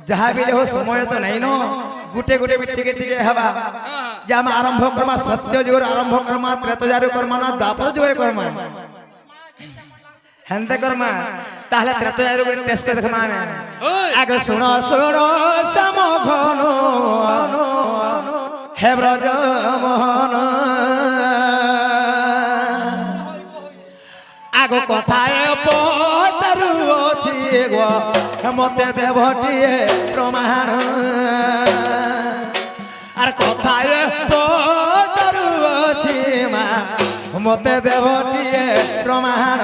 जहाँ भी हो समय तो नहीं नो गुटे गुटे भी टिके टिके हवा जे हम आरंभ करमा सत्य जुगर आरंभ करमा त्रेता जुगर करमा ना द्वापर जुगर करमा हेंते करमा ताहले त्रेता जुगर टेस्ट कर देखमा में आगे सुनो सुनो समघनो हे ब्रज मोहन आगो कथाए पतरु अछि गो मते देवटिए प्रमाण आर कथाए पतरु अछि मा मते देवटिए प्रमाण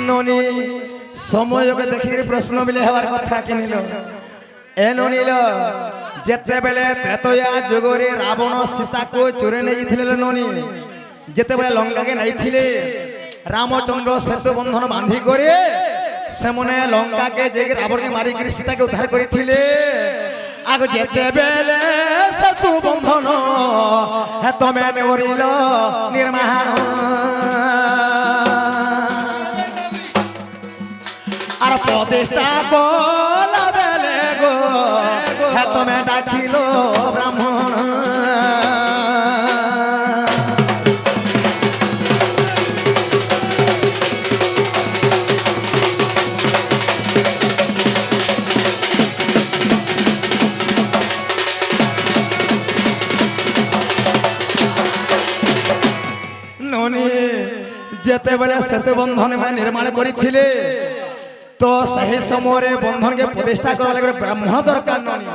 नोनी समय देखिक प्रश्न मिले हमार कथा किनिल ए नोनील जेते बेले त्रेतया जुगरे रावण सीता को चोरे नहीं नोनी जेते बेले लंका के नहीं रामचंद्र सेतु बंधन बांधी करे से मने लंका के जे रावण के मारी कर सीता के उद्धार करथिले आग जेते बेले सेतु बंधन हे तमे मेवरिल निर्माण आर प्रतिष्ठा कोला बेले गो हे तमे डाकिलो ब्राह्मण नोनी जेते बेले सेतु बंधन में निर्माण करिथिले तो सही समय बंधन के प्रतिष्ठा करवा लगे ब्राह्मण दरकार नोनी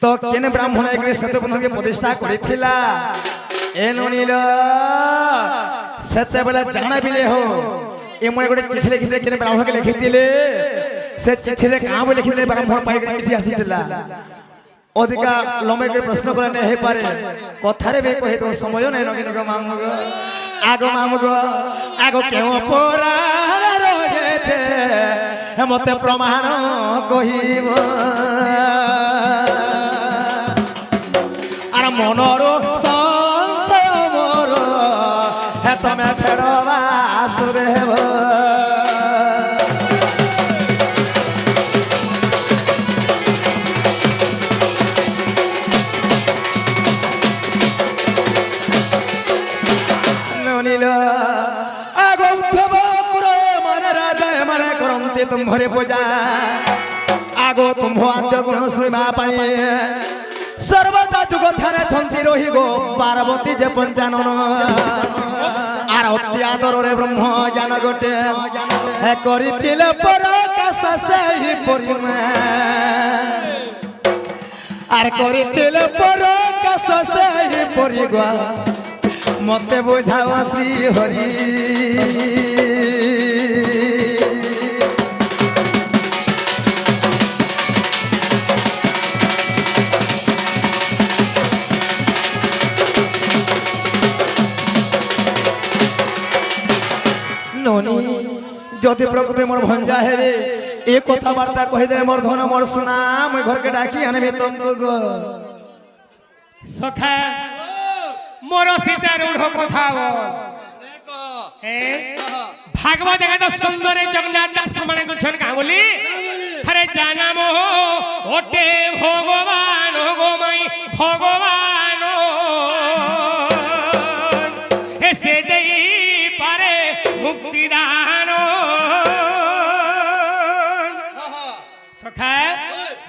तो केने ब्राह्मण एक सेतु बंधन के प्रतिष्ठा करिथिला ए नोनील सेते बेले जाना बिले हो ए मोय गोटे चिठी लिखिले केने ब्राह्मण के लिखिथिले से चिठी रे काबो लिखिले ब्राह्मण पाई के चिठी आसीथिला अधिका लंबे के प्रश्न करने हे पारे कथारे बे कहि तो समय नै नगिन गो मामु गो आगो केओ पुराण रहे छे मते प्रमाण कहिब आर मनरो संशय मोर हे तमे फेरवा सुदेव आगो उद्धव कुरे मन राजा मन करंते तुम भरे पूजा आगो तुम आद्य गुण श्रीमा पाए सर्वदा जुग थाने छंती रही गो पार्वती जे पंचानन आर अत्यादर रे ब्रह्म ज्ञान गोटे हे करितिले परकाश सेहि परिमा आर करितिले परकाश सेहि परिगवा मते बुझावा श्री हरि नोनी जदि प्रकृति मोर भंजा हेबे ए कथा वार्ता कहि दे मोर धन मोर सुना मैं घर के डाकी आनबे तुमको गो सखा मोर सीता रूढ़ कथा भागवत एकादश स्कंदरे जगन्नाथ दास प्रमाण करछन का बोली अरे जाना मोह ओटे भगवान गो मई भगवान ऐसे देई पारे मुक्ति दान सखा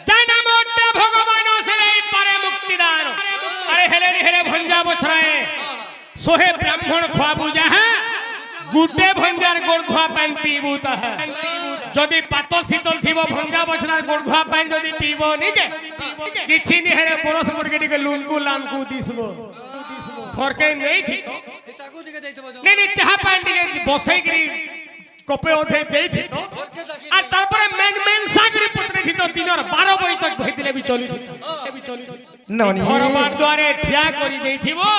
जाना मोटे भगवान से देई पारे मुक्ति दान अरे हेले भंजा बछराए सोहे ब्राह्मण खुआबू जहा गुटे भंजार गोड़ धुआ पानी पीबू तहा जदि पातल शीतल थीबो भंजा बछरार गोड़ धुआ पानी जदि पीबो निजे किछि नि हेरे परस मुर्गे के लुनकु लामकु दिसबो खरके नहीं थी तो नहीं चाह पानी के बसई गिरी कपे ओधे देई थी तो आ तारपरे मेन सागरी पुत्री थी तो दिनर 12 बजे तक भइतिले भी चली थी नोनी घर बार द्वारे ठिया करी देई थीबो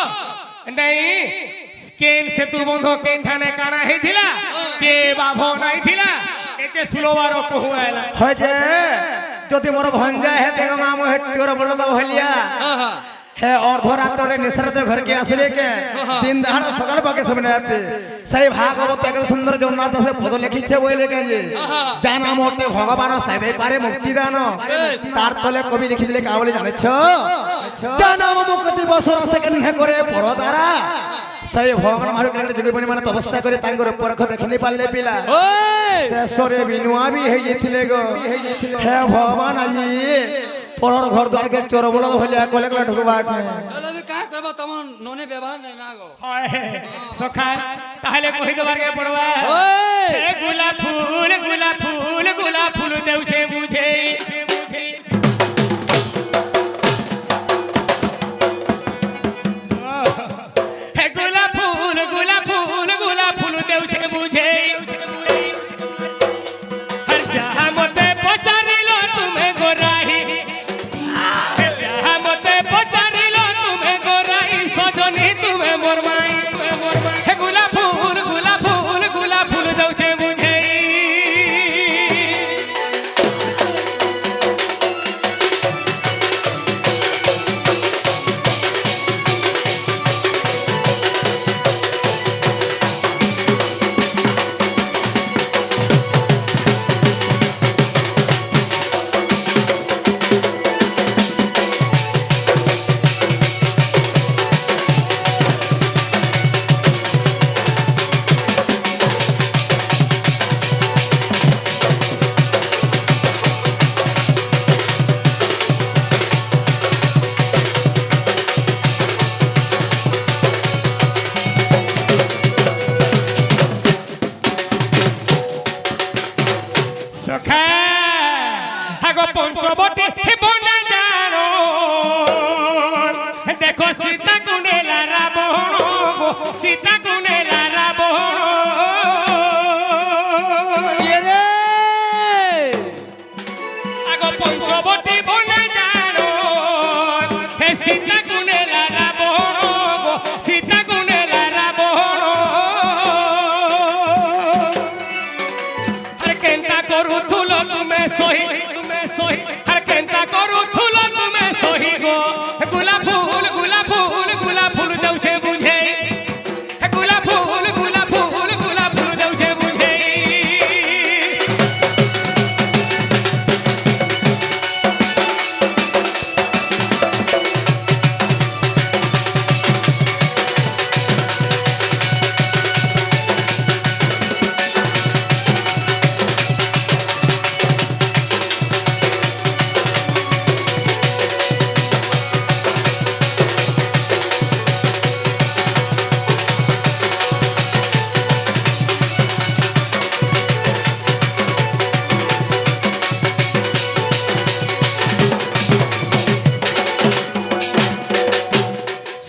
नहीं केन सेतु बंध केन ठाने काना हेथिला के बाभो नाही थिला एते सुलोवार कहू आइला हो जे যদি মোর ভঞ্জা হে দেখ মা মু হে চোর বলদ ভলিয়া হে অর্ধরাত্রে নিশারাতে ঘরকে আসলে কে দিন দাহাড় সকাল পাকে সামনে আতে সেই ভাগবত এক সুন্দর জগন্নাথ দাসের পদ লিখিছে বই লেখে যে জানা মোটে ভগবান সাইদে পারে মুক্তিদান তার তলে কবি লিখি দিলে কা বলে জানেছ জানা মুক্তি বছর আছে কেনে করে পরদারা সেই ভগবান মারু কেনে যোগী মানে তপস্যা করে তাঙ্গর পরখ দেখিনি পারলে পিলা শেষরে বিনুয়া বি হই যেতিলে গো হে ভগবান আজি পরর ঘর দ্বারকে চোর বলদ ভলিয়া কলে কলে ঢুকবা কা করব তমন ননে ব্যবহার নাই না গো হয় সখা তাহলে কই দেবারকে পড়বা হে গোলাপ ফুল গোলাপ ফুল গোলাপ ফুল দেউছে বুঝে হে গোলাপ ফুল গোলাপ ফুল গোলাপ ফুল দেউছে বুঝে হর যাহা মতে পচারিল তুমি গোরাহি যাহা মতে পচারিল তুমি গোরাহি সজনী তুমি মোর মাই হে গোলাপ ফুল গোলাপ ফুল গোলাপ ফুল দেউছে বুঝে সখা আগো পঞ্চবটী বনে জানো দেখো সীতা কুনেলা রাবণ গো সীতা কুনেলা রাবণ রে আগো পঞ্চবটী বনে জানো হে সীতা কুনেলা রাবণ গো সীতা কুনেলা রাবণ আরে কেনটা করুথুল তুমি সহি আরে কেনটা করুথুল তুমি সহি গো গোলাপ ফুল গোলাপ ফুল গোলাপ ফুল দেউছে বুঝে গোলাপ ফুল গোলাপ ফুল গোলাপ ফুল দেউছে বুঝে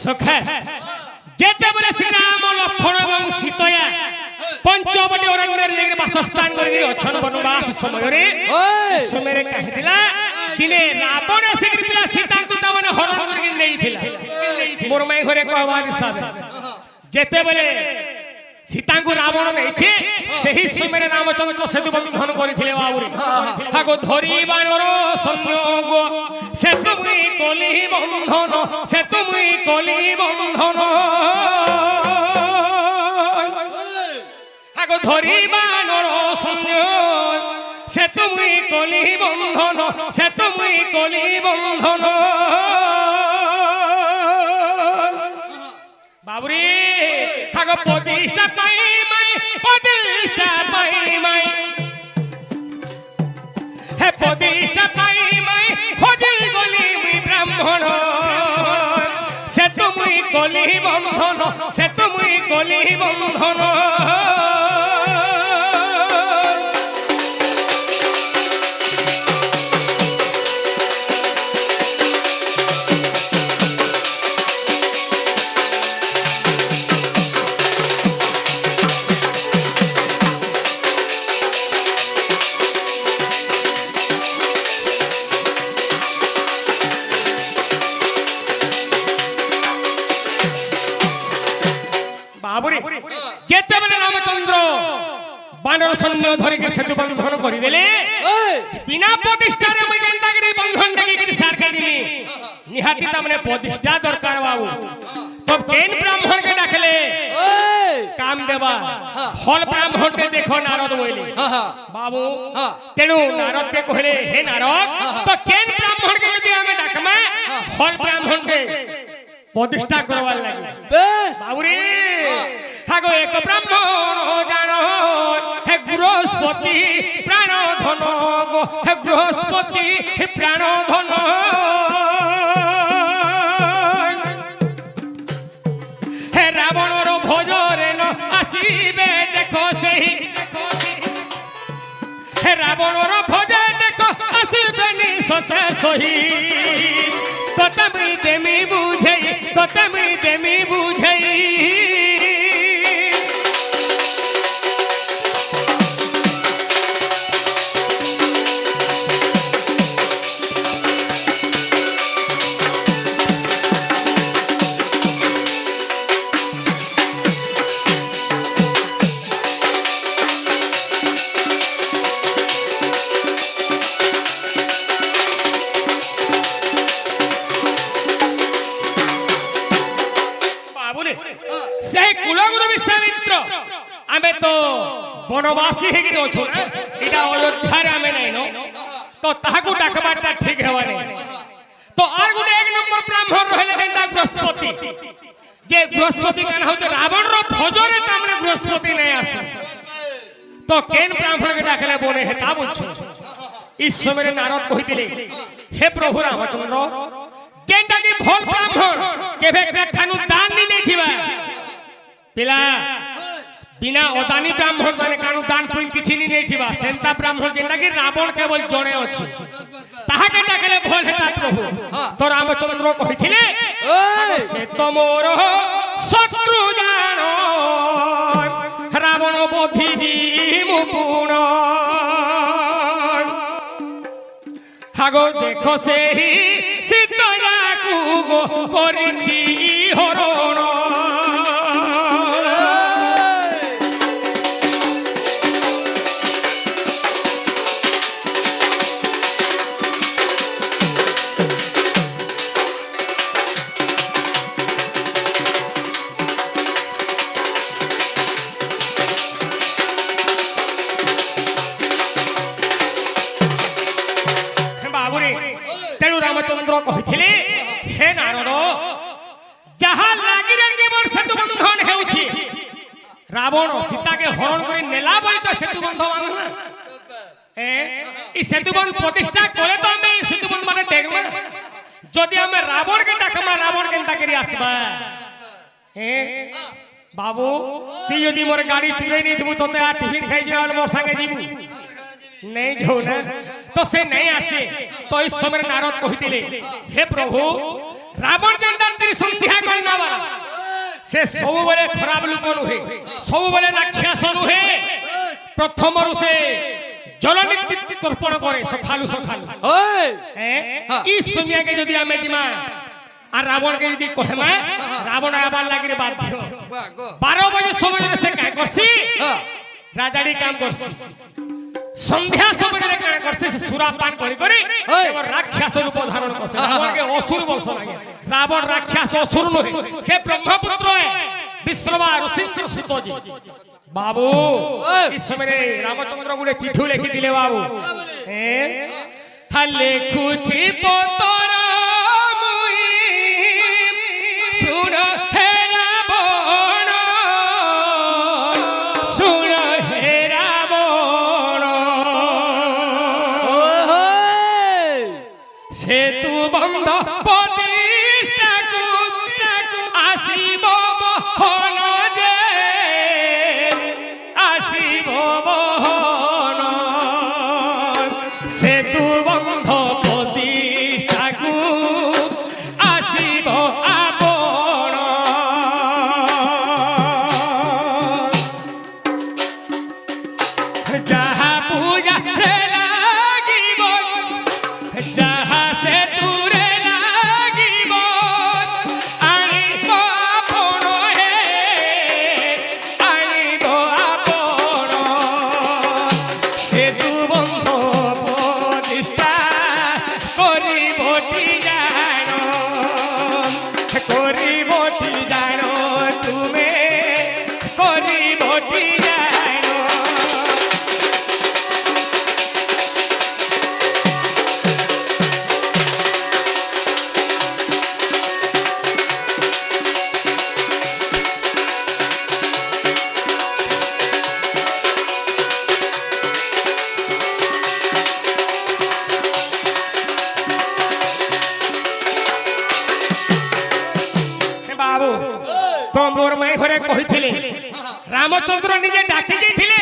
সখা যেতেবেলে শ্রীরাম লক্ষ্মণ এবং সীতয়া পঞ্চবটী অরণ্যের বাসস্থান করে অছন বনবাস সমୟରେ ସମୟରେ କହିଥିଲା দিনে রাবণ ଆସିକିଥିଲା ସୀତାଙ୍କୁ ତାମାନେ ହରଣ କରିକି ନେଇଥିଲା ମୋର ମାଇ ଘରେ କହିବାର ହିସାବରେ ଯେତେବେଳେ ସୀତାଙ୍କୁ ରାବଣ ନେଇଛି ସେହି ସମୟରେ ରାମଚନ୍ଦ୍ର ସେତୁ ବନ୍ଧନ କରିଥିଲେ ବାବୁରେ ଆଗো ଧରିବାର ସଂଯୋଗ ସେ ତୁମି କଲି ବନ୍ଧନ ସେ ତୁମି କଲି ବନ୍ଧନ আগো ধরিবার সংযোগ সে তুমি কলি বন্ধন সে তুমি কলি বন্ধন বাবুরে আগ প্রতিষ্ঠা পাই মাই প্রতিষ্ঠা পাই মাই হে প্রতিষ্ঠা পাই মাই খোঁজি গলি মুই ব্রাহ্মণ সে তুমি কলি বন্ধন সে তুমি কলি বন্ধন বানর সৈন্য ধরিকি সেতু বন্ধন করিদেলে ওই বিনা প্রতিষ্ঠারে মুই কেনটাকে বন্ধন ডাকি সারকে দিমি নিহাতি তামনে প্রতিষ্ঠা দরকার বাবু তো কেন ব্রাহ্মণকে ডাকলে ওই কাম দেবা ফল ব্রাহ্মণকে দেখো নারদ বইলে হ্যাঁ হ্যাঁ বাবু হ্যাঁ। তেণু নারদকে কহিলে হে নারদ তো কেন ব্রাহ্মণকে যদি আমি ডাকমা ফল ব্রাহ্মণকে প্রতিষ্ঠা করবার লাগে বেশ বাবুরে হাগো এক ব্রাহ্মণ জানো হে বৃহস্পতি প্রাণ ধন গো হে বৃহস্পতি প্রাণ ধন হে রাবণর ভোজরে ন আসিবে দেখো সেই হে রাবণর ভোজে দেখো আসিবে নি সতে সহি ততমি দেমি বুঝাই ততমি দেমি বুঝাই সেই কুলগুরু বিশ্বামিত্র আমি তো বনবাসী হেকি অছু না এটা অযোধ্যারে আমি নাই নো তো তাহাকু ডাকবারটা ঠিক হেবা নাই তো আর গুটে এক নম্বর ব্রাহ্মণ রহিলে কেনটা বৃহস্পতি যে বৃহস্পতি কেন হচ্ছে রাবণর ভোজরে তামনে বৃহস্পতি নাই আসে তো কেন ব্রাহ্মণকে ডাকলে বনে হে তা বুঝছো এই সময় নারদ কহিলে হে প্রভু রামচন্দ্র যেটা কি ভোল ব্রাহ্মণ কেবে কাঠানু দান নি নাই থিবা পিলা বিনা অদানি ব্রাহ্মণ মানে কানু দান পুন কিছু নি নাই থিবা সেন্তা ব্রাহ্মণ যেটা কি রাবণ কেবল জনে আছে তাহাকে ডাকলে ভোল হেতা প্রভু তো রামচন্দ্র কহিলে ওই সে তো মোর শত্রু জানো রাবণ বধি মুপুণ হাগো দেখো সেই সীতায়াকু গো করিছি হরণ বাবুরে তেণু রামচন্দ্র কহিলে হে নারদ যাহা লাগিরে কেবল সেতু বন্ধন হেউছি রাবণ সীতাকে হরণ করে নেলা বলি তো সেতু বন্ধ মানে না এই সেতু বন্ধ প্রতিষ্ঠা করে তো আমি সেতু বন্ধ মানে দেখবা যদি আমি রাবণকে ডাকমা রাবণ কেনটা করি আসবা বাবু তুই যদি মোর গাড়ি চুরে নিয়ে দিব তোতে আর টিফিন খাই যাওয়ার মোর সঙ্গে যাবি नहीं जो ना तो से नहीं आसे तो इस समय नारद कहिले हे प्रभु रावण जंदन तेरी संध्या करना वाला से सब बेले खराब लोक नुहे सब बेले राक्षस नुहे प्रथम रु से जलनीति तर्पण करे सखालु सखालु ওই इस समय के यदि आमे जिमा আর রাবণ কে যদি কহেমা রাবণ আবার লাগিরে বাধ্য 12 बजे समय रे से काय करसी রাজাড়ি কাম করছি সন্ধ্যা সময়ে কাণ করছে সে সুরাপান করি করি এবার রাক্ষস রূপ ধারণ করছে রাবণকে অসুর বলছ লাগে রাবণ রাক্ষস অসুর নহে সে ব্রহ্মপুত্র বিশ্ববা ঋষির সুতজি বাবু এই সময়ে রামচন্দ্র গুলে চিঠি লিখি দিলে বাবু হালে খুচি পতর মুই শুন হে রাবণ শুন হে রাবণ সেতু বন্ধ প্রতিষ্ঠা আসিব বহন যে আসিব বহন সেতু বন্ধ প্রতিষ্ঠা আসিব আপন যাহা পূজা লাগিব যাহা সে দূরে লাগিব আনিব আপন তো মোর মাই ঘরে কইଥିଲେ রামচন্দ্র নিজে ডাকি যাইଥିଲେ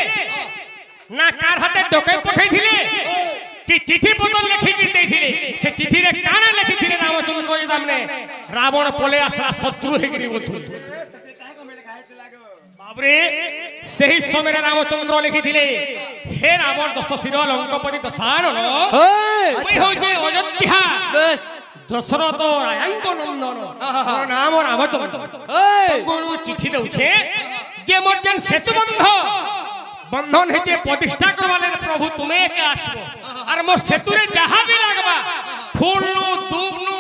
না কার হাতে ডকাই পঠাইছিলে কি চিঠি পত্র লিখি দিতেইছিলে সে চিঠিরে কানা লিখিছিলে রামচন্দ্র সামনে রাবণ পলে আসলা শত্রু হেগিরি বলথুল বাবরে সেই সময় রামচন্দ্র লিখিছিলে হে রাবণ দশ শির লঙ্কাপতি দশানন ওই হচ্ছে অযোধ্যা বেশ দশরথ রায়াঙ্গ নন্দন মোর নাম রামচন্দ্র গুরু চিঠি দেউছে যে মোর যেন সেতু বন্ধন হইতে প্রতিষ্ঠা করবালে প্রভু তুমি একে আসবো আর মোর সেতুরে যাহা বি লাগবা ফুলনু দুবনু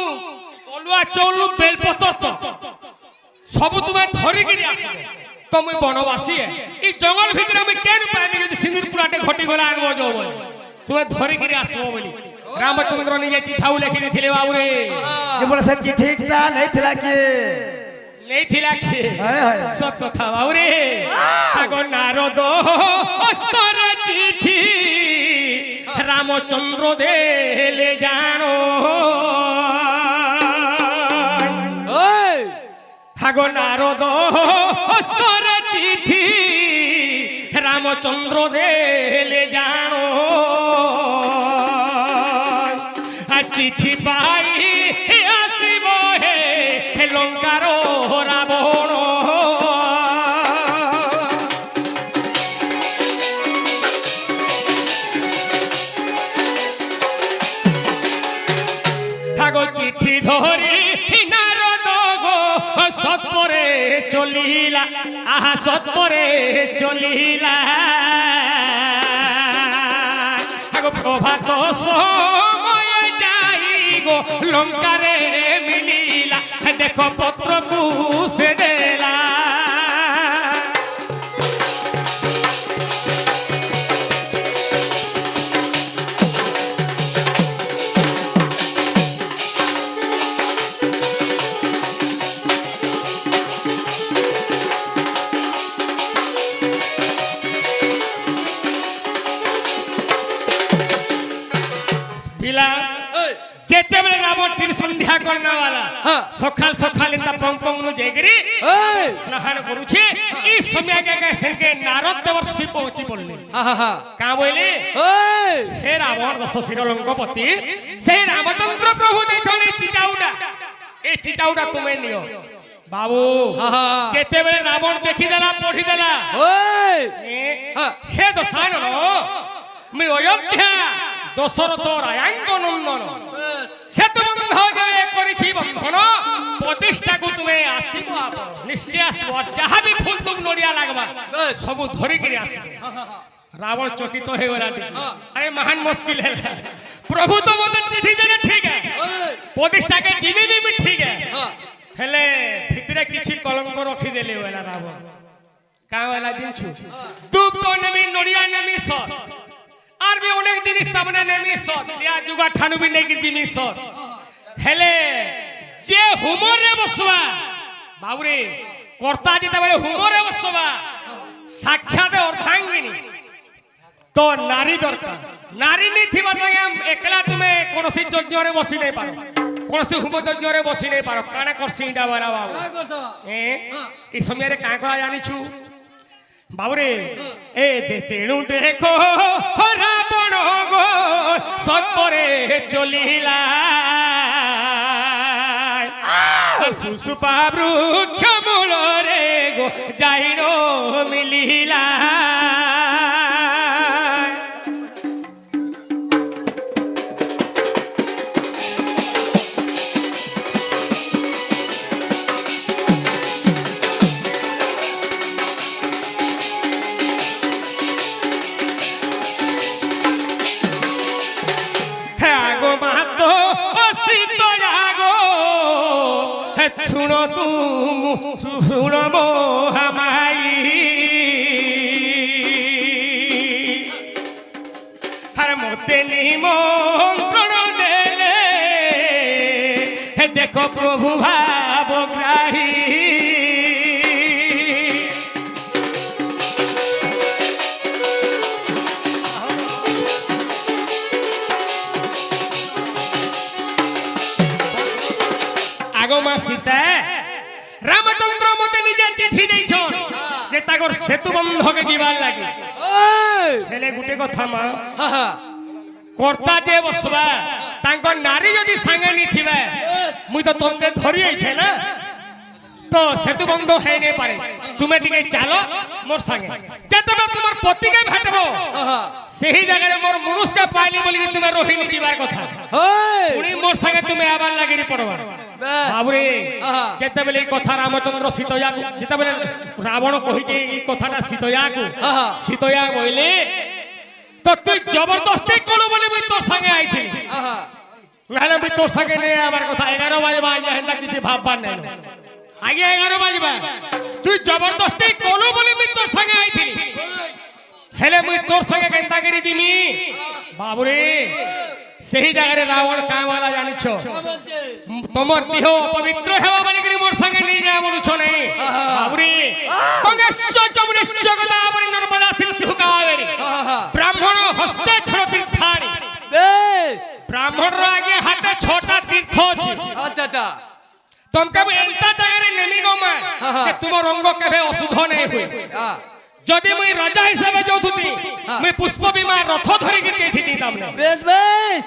কলুয়া চৌলু বেলপতর তো সবু তুমি ধরিকিরি আসবে তো মুই বনবাসী এই জঙ্গল ভিতরে আমি কেন পাইনি যদি সিঁদুর পুরাটে ঘটি গলা আনবো যাও বলে তুমি ধরিকিরি আসবো বলি রামচন্দ্র নিজে চিঠাও লিখি দিଥିଲେ বাবুরে যে বলে সে চিঠিটা नहीं थिला कि नहीं थिला कि हाय हाय সত কথা বাবুরে আগো নারদ অস্তর চিঠি রামচন্দ্র দেলে জানো আগো নারদ অস্তর চিঠি রামচন্দ্র দেলে জানো চিঠি পাই আসিব হে লঙ্কার রাবণ আগো চিঠি ধরি নারদ গো সৎপরে চলিলা আহা সৎপরে চলিলা আগো প্রভাত সময় যাই গো লঙ্কারে মিলিলা দেখো পত্রকু সে দেলা যেতেবেলে রাবণ তীর সন্ধ্যা করনা वाला সকাল সকাল ইন্দা পং নু জেগরি স্নান করুছে এই সময় কে সেনকে নারদ দেবর্ষি পৌঁছি পড়লে কা বইলে হে রাবণ দশ শির লঙ্কাপতি সেই রামচন্দ্র প্রভু দেখুন এই চিটাউটা তুমি নিও বাবু যেতেবেলে রাবণ দেখি দেলা পড়ি দেলা হে দশানন আমি অযোধ্যা দশরথ রায়াঙ্গ নন্দন সেতু বন্ধ যাবে করেছি বন্ধন প্রতিষ্ঠাকু তুমি আসিব নিশ্চয় আসব যাহা বি ফুল তুম নড়িয়া লাগবা সবু ধরিকি আসবে রাবণ চকিত হয়ে গলা আরে মহান মুশকিল है প্রভু তো মতে চিঠি দেলে ঠিক है প্রতিষ্ঠাকে জিমি বি ঠিক है হেলে ভিতরে কিছু কলঙ্ক রখি দেলে ওলা রাবণ কা ওলা দিনছু দুব তো নেমি নড়িয়া নেমি সর আর বি অনেক জিনিস তামনে নেমি সর দিয়া যুগা ঠানু বি নেকি দিমি সর হেলে যে হুমরে বসবা বাবুরে কর্তা যেতেবেলে হুমরে বসবা সাক্ষাৎ অর্ধাঙ্গিনী তো নারী দরকার নারী নি থিবা একলা তুমি কোনসি যজ্ঞরে বসি নাই পারো কোনসি হুম যজ্ঞরে বসি নাই পারো কানে করছি ইডা বারা বাবু এই সমୟରେ কাঁ করা জানিছু বাবুরে এ তেণু দেখো রাবণ গো সৎপরে চলিলা সুসুপা বৃক্ষ মূলরে গো যাইন মিলিলা শুনো তুমি শুনো মোহামাই আর মতে নিমন্ত্রণ দেলে দেখো প্রভু ভাবগ্রাহী আগমা সীতা রামচন্দ্র মতে নিজে চিঠি ଦେଇଛ ଯେ ତାଙ୍କର ସେତୁ ବନ୍ଧକେ ଯିବାର ଲାଗି ওই ହେଲେ ଗୋଟେ କଥା ମା হা হা কর্তা যে বসবা তাঙ্ক নারী যদি সাঙ্গে নিথিবে মুই তো তোমাকে ধরি আইছে না তো সেতু বন্ধ হয়ে নাই পারে তুমি টিকে চালো মোর সাঙ্গে যেতবে তোমার পতিকে ভেটবো হা হা সেই জায়গায় মোর মনুষ্যকে পাইলি বলি তুমি রহিনি দিবার কথা ওই পুনি মোর সাঙ্গে তুমি আবার লাগিরি পড়বা বেশ বাবুরে আহা। যেতবেলে এই কথা রামচন্দ্র সীতয়াকু যেতবেলে রাবণ কহিছে এই কথাটা সীতয়াকু আহা। সীতয়া কইলে তো তুই জবরদস্তি করো বলে মুই তোর সঙ্গে আইଥିଲି আহা নাহলে মুই তোর সঙ্গে নেই আবার কথা 11 বাজবা আজ হেন্দা কিছু ভাববার নাই আগে 11 বাজবা তুই জবরদস্তি করো বলে মুই তোর সঙ্গে আইଥିଲି হেলে মুই তোর সঙ্গে কেনতা করি দিমি বাবুরে সেই জায়গায় রাবণ কামালা জানিছ বলতে তোমার দেহ পবিত্র হেবা বলি করে মোর সঙ্গে নিয়ে যা বলুছ নাই বাবুরে মঙ্গেশ্বর যমুনেশ্বর গোদাবরী নর্মদা সিন্ধু কাবেরী আহা ব্রাহ্মণ হস্তে ছড় তীর্থানি বেশ ব্রাহ্মণর আগে হাতে ছটা তীর্থ আছে আচ্ছা আচ্ছা তোমাকে এন্টা জায়গায় নেমি গমা যে তোমার অঙ্গ কেবে অশুদ্ধ নাই হুয়ে হ্যাঁ যদি মুই রাজা হিসাবে যাউথুতি মুই পুষ্প বিমান রথ ধরি গিরি যাইথিতি তামনে বেশ বেশ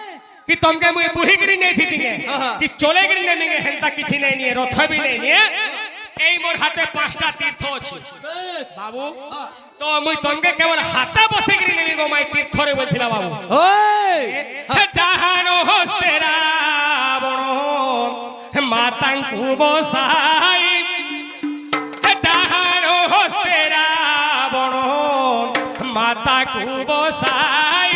कि तुमके मुई बुही गिरी नहीं थी तिगे हाँ। कि चले गिरी नहीं मिगे हेंता किछि नहीं निए रथ भी नहीं निए এই মোর হাতে পাঁচটা তীর্থ আছে বেশ বাবু তো মুই তঙ্গে কেবল হাতে বসে গিরি নেমি গো মাই তীর্থরে বলছিলা বাবু ওই হে ডাহানো হস্তে রাবণ মাতাঙ্কু বসাই হে ডাহানো হস্তে রাবণ মাতাকু বসাই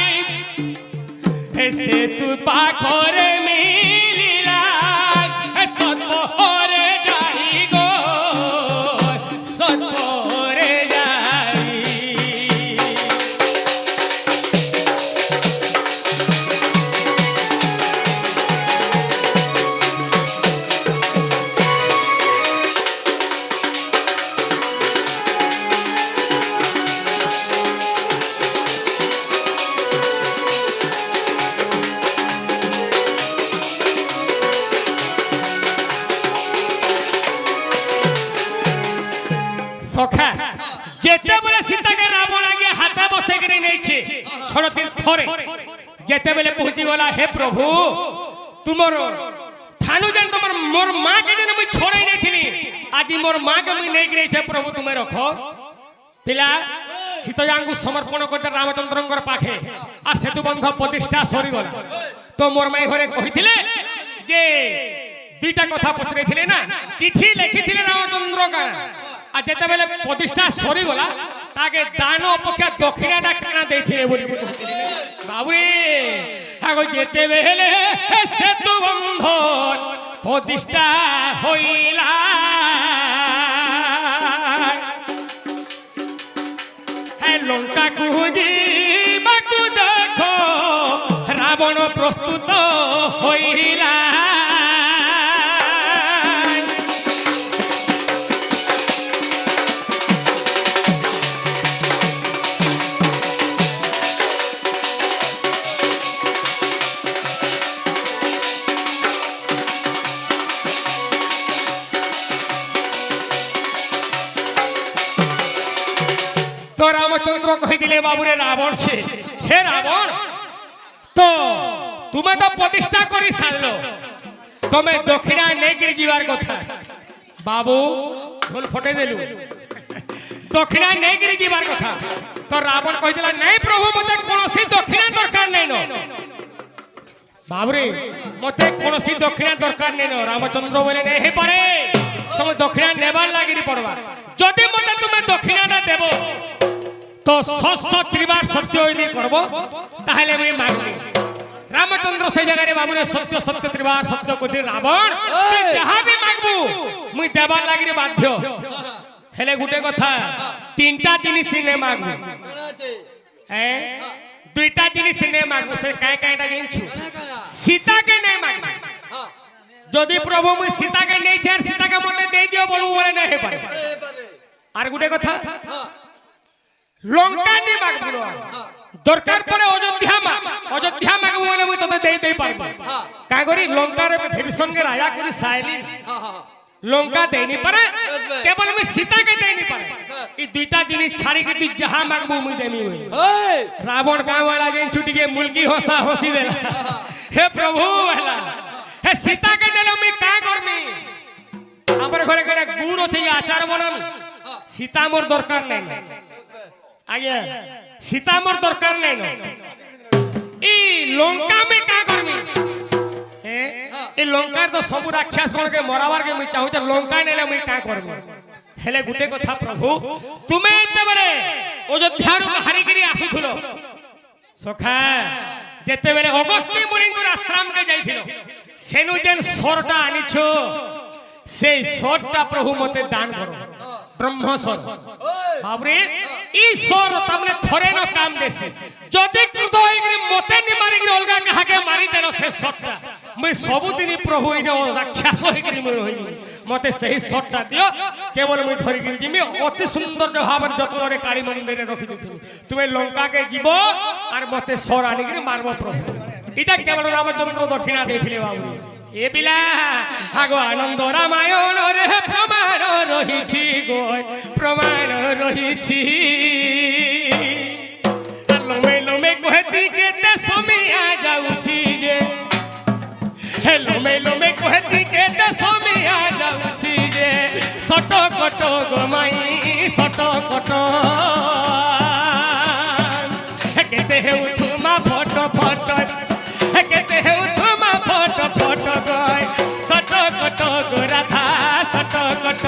হে সেতু পাখরে মিলিলা হে সতরে যাই গো সতরে যাই সখা যেতেবেলে সীতাকে রাবণ আগে হাতে বসে করে নেইছে ছড় তীর্থরে যেতেবেলে পৌঁছি গলা হে প্রভু তুমর ঠানু যেন তোমার মোর মা কে যেন মুই ছড়াই নেইছিলি আজি মোর মা কে মুই নেই গিয়েছে প্রভু তুমি রখো পিলা সীতাঙ্গু সমর্পণ করতে রামচন্দ্রঙ্কর পাখে আর সেতু বন্ধ প্রতিষ্ঠা সরি গলা তো মোর মাই ঘরে কহিছিলে যে দুইটা কথা পচরাইছিলে না চিঠি লিখিছিলে রামচন্দ্র কা আর যেতেবেলে প্রতিষ্ঠা সরি গলা তাকে দান অপেক্ষা দক্ষিণাটা কানা দেইছিলে বলি বাবুরে আগো যেতেবেলে সেতু বন্ধন প্রতিষ্ঠা হইলা লঙ্কা কুজি বাকু দেখো রাবণ প্রস্তুত হইলা তো রামচন্দ্র কহিলে বাবুরে রাবণ কে হে রাবণ তো তুমি তো প্রতিষ্ঠা করি সারলো তুমি দক্ষিণা নেগিরি যাবার কথা বাবু ঢোল ফটে দেলু দক্ষিণা নেগিরি যাবার কথা তো রাবণ কহিলা নাই প্রভু মতে কোনসি দক্ষিণা দরকার নাই ন বাবুরে মতে কোনসি দক্ষিণা দরকার নাই ন রামচন্দ্র বলে নেই হে পারে তুমি দক্ষিণা নেবার লাগিরি পড়বা যদি মতে তুমি দক্ষিণাটা দেব তো শস্য ত্রিবার সত্য যদি করব তাহলে আমি মাগবি রামচন্দ্র সেই জায়গায় বাবুরে সত্য সত্য ত্রিবার সত্য কইতে রাবণ তুই যাহা বি মাগবু মুই দেবার লাগি বাধ্য হেলে গুটে কথা তিনটা জিনিস নে মাগবু হ্যাঁ দুইটা জিনিস নে মাগবু সে কাই কাইটা জানছু সীতাকে নে মাগবু যদি প্রভু মুই সীতাকে নেই চার সীতাকে মতে দেই দিও বলবো বলে না হে পারে আর গুটে কথা লঙ্কা নি মাগবু দরকার পড়ে অযোধ্যা মাগবু বলে মুই তোতে দেই পারবো কা করি লঙ্কার ভীষণকে রাজা করি সাইলি লঙ্কা দেইনি পারে কেবল আমি সীতাকে দেইনি পারে এই দুইটা জিনিস ছাড়ি কি তুই যাহা মাগবো মুই দেমি হই ওই রাবণ গাঁওয়ালা যেন ছুটি গিয়ে মুলকি হসা হসি দেলা হে প্রভু হেলা হে সীতাকে দেলে আমি কা করমি আমার ঘরে ঘরে গুড় আছে আচার বনাম সীতা মোর দরকার নাই আগে সীতা মোর দরকার নাই ই লঙ্কা মে কা করমি এই লঙ্কার তো সবু রাক্ষস গণকে মরাবার কে মুই চাহু লঙ্কা নেলে মুই কা করবো হেলে গুটে কথা প্রভু তুমি এতেবেলে অযোধ্যারু হারিগিরি আসুথিল সখা যেতেবেলে অগস্ত্যি মুনিঙ্গুর আশ্রমকে যাইছিল সেনু যেন স্বরটা আনিছ সেই স্বরটা প্রভু মতে দান করো ব্রহ্মস্বর বাবরে ঈশ্বর তামনে থরে ন কাম দেছে যদি ক্রুদ্ধ হইগরি মতে নি মারিগরি অলগা কাহাকে মারি দেলো সে স্বরটা মই সবুদিন প্রভু ইনে রাক্ষস হইগরি মই হই মতে সেই স্বরটা দিও কেবল মই ধরিগরি জিমি অতি সুন্দর ভাবে যতরে কালী মন্দিরে রাখি দিতুমি তুমি লঙ্কাকে জীব আর মতে স্বর আনিগরি মারব প্রভু এটা কেবল রামচন্দ্র দক্ষিণা দেইছিলে বাবুরি এ বিলা আগো আনন্দ রামায়ণ রে প্রমাণ রহিছি গয় প্রমাণ রহিছি লোমে লোমে কহেতি কেতে সমিয়া যাউছি যে হে লোমে লোমে কহেতি কেতে সমিয়া যাউছি যে সট কট গমাই সট কট কেতে হেউ থুমা ফট ফট কেতে হেউ থুমা ফট ফট গয় সট কট গো রাধা সট কট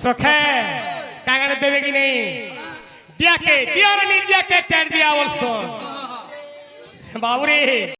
सखे कागड़ देवे कि नहीं दिया के दिया रे नहीं दिया के टेर दिया बोलसो बाबूरे